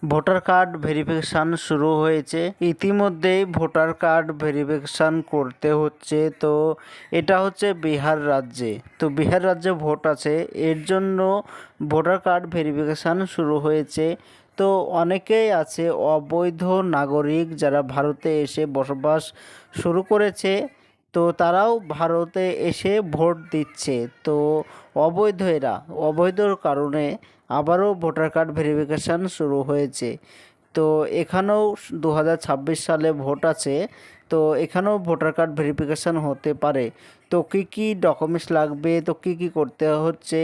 Voter card verification শুরু হয়েছে। ইতিমধ্যেই ভোটার কার্ড ভেরিফিকেশান করতে হচ্ছে। তো এটা হচ্ছে বিহার রাজ্যে। তো বিহার রাজ্যে ভোট আছে, এর জন্য ভোটার কার্ড ভেরিফিকেশান শুরু হয়েছে। তো অনেকেই আছে অবৈধ নাগরিক যারা ভারতে এসে বসবাস শুরু করেছে, তো তারাও ভারতে এসে ভোট দিচ্ছে। তো অবৈধর কারণে আবারও ভোটার কার্ড ভেরিফিকেশান শুরু হয়েছে। তো এখানেও 2026 সালে ভোট আছে, তো এখানেও ভোটার কার্ড ভেরিফিকেশান হতে পারে। তো কী কী ডকুমেন্টস লাগবে, তো কী কী করতে হচ্ছে,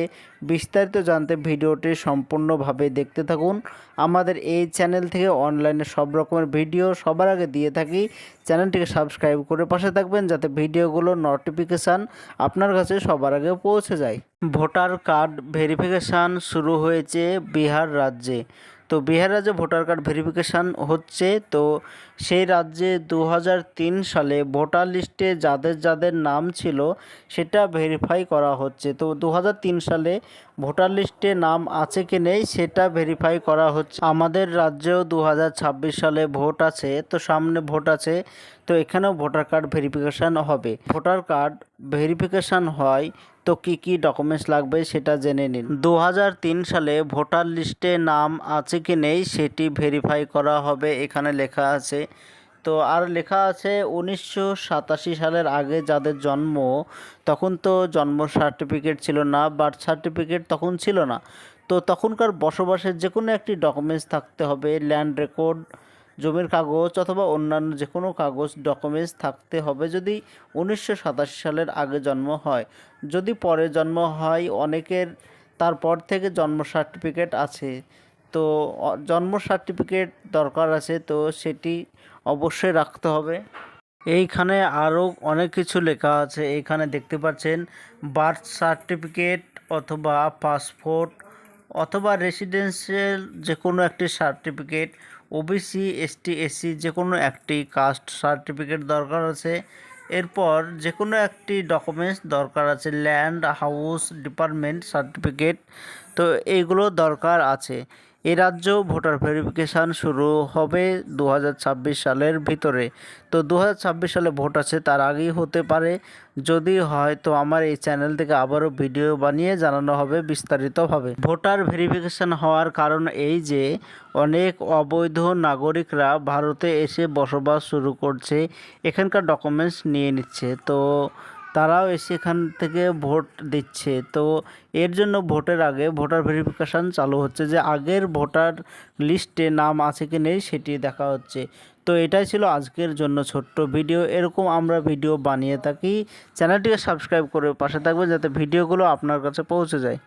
বিস্তারিত জানতে ভিডিওটি সম্পূর্ণভাবে দেখতে থাকুন। আমাদের এই চ্যানেল থেকে অনলাইনে সব রকমের ভিডিও সবার আগে দিয়ে থাকি। চ্যানেলটিকে সাবস্ক্রাইব করে পাশে থাকবেন যাতে ভিডিওগুলোর নোটিফিকেশান আপনার কাছে সবার আগে পৌঁছে যায়। ভোটার কার্ড ভেরিফিকেশান শুরু হয়েছে বিহার রাজ্যে। তো বিহার রাজ্যে ভোটার কার্ড ভেরিফিকেশান হচ্ছে। তো সেই রাজ্যে 2003 সালে ভোটার লিস্টে যাদের যাদের নাম ছিল সেটা ভেরিফাই করা হচ্ছে। তো 2003 সালে ভোটার লিস্টে নাম আছে কি নেই সেটা ভেরিফাই করা হচ্ছে। আমাদের রাজ্যেও 2026 সালে ভোট আছে, তো সামনে ভোট আছে, তো এখানেও ভোটার কার্ড ভেরিফিকেশান হবে। ভোটার কার্ড ভেরিফিকেশান হয়, তো কী কী ডকুমেন্টস লাগবে সেটা জেনে নিন। 2003 সালে ভোটার লিস্টে নাম আছে কি নেই সেটি ভেরিফাই করা হবে, এখানে লেখা আছে। তো আর লেখা আছে 1987 সালের আগে যাদের জন্ম, তখন তো জন্ম সার্টিফিকেট ছিল না, বার্থ সার্টিফিকেট তখন ছিল না। তো তখনকার বসবাসের যে কোনো একটি ডকুমেন্টস থাকতে হবে, ল্যান্ড রেকর্ড, জমির কাগজ অথবা অন্যান্য যে কোনো কাগজ ডকুমেন্টস থাকতে হবে যদি 1987 সালের আগে জন্ম হয়। যদি পরে জন্ম হয় অনেকের তারপর থেকে জন্ম সার্টিফিকেট আছে, তো জন্ম সার্টিফিকেট দরকার আছে, তো সেটি অবশ্যই রাখতে হবে। এইখানে আরও অনেক কিছু লেখা আছে, এইখানে দেখতে পাচ্ছেন বার্থ সার্টিফিকেট অথবা পাসপোর্ট অথবা রেসিডেন্সিয়াল যে কোনো একটি সার্টিফিকেট, ওবিসি এসটি এসসি যে কোনো একটি কাস্ট সার্টিফিকেট দরকার আছে। এরপর যে কোনো একটি ডকুমেন্টস দরকার আছে, ল্যান্ড হাউস ডিপার্টমেন্ট সার্টিফিকেট, তো এইগুলো দরকার আছে। এ রাজ্যেও ভোটার ভেরিফিকেশান শুরু হবে 2026 সালের ভিতরে। তো 2026 সালে ভোট আছে, তার আগেই হতে পারে। যদি হয় তো আমার এই চ্যানেল থেকে আবারও ভিডিও বানিয়ে জানানো হবে বিস্তারিতভাবে। ভোটার ভেরিফিকেশান হওয়ার কারণ এই যে অনেক অবৈধ নাগরিকরা ভারতে এসে বসবাস শুরু করছে, এখানকার ডকুমেন্টস নিয়ে নিচ্ছে, তো তারাও এসে এখান থেকে ভোট দিচ্ছে। তো এর জন্য ভোটের আগে ভোটার ভেরিফিকেশান চালু হচ্ছে, যে আগের ভোটার লিস্টে নাম আছে কি নেই সেটি দেখা হচ্ছে। তো এটাই ছিল আজকের জন্য ছোট্ট ভিডিও। এরকম আমরা ভিডিও বানিয়ে থাকি, চ্যানেলটিকে সাবস্ক্রাইব করে পাশে থাকবেন যাতে ভিডিওগুলো আপনার কাছে পৌঁছে যায়।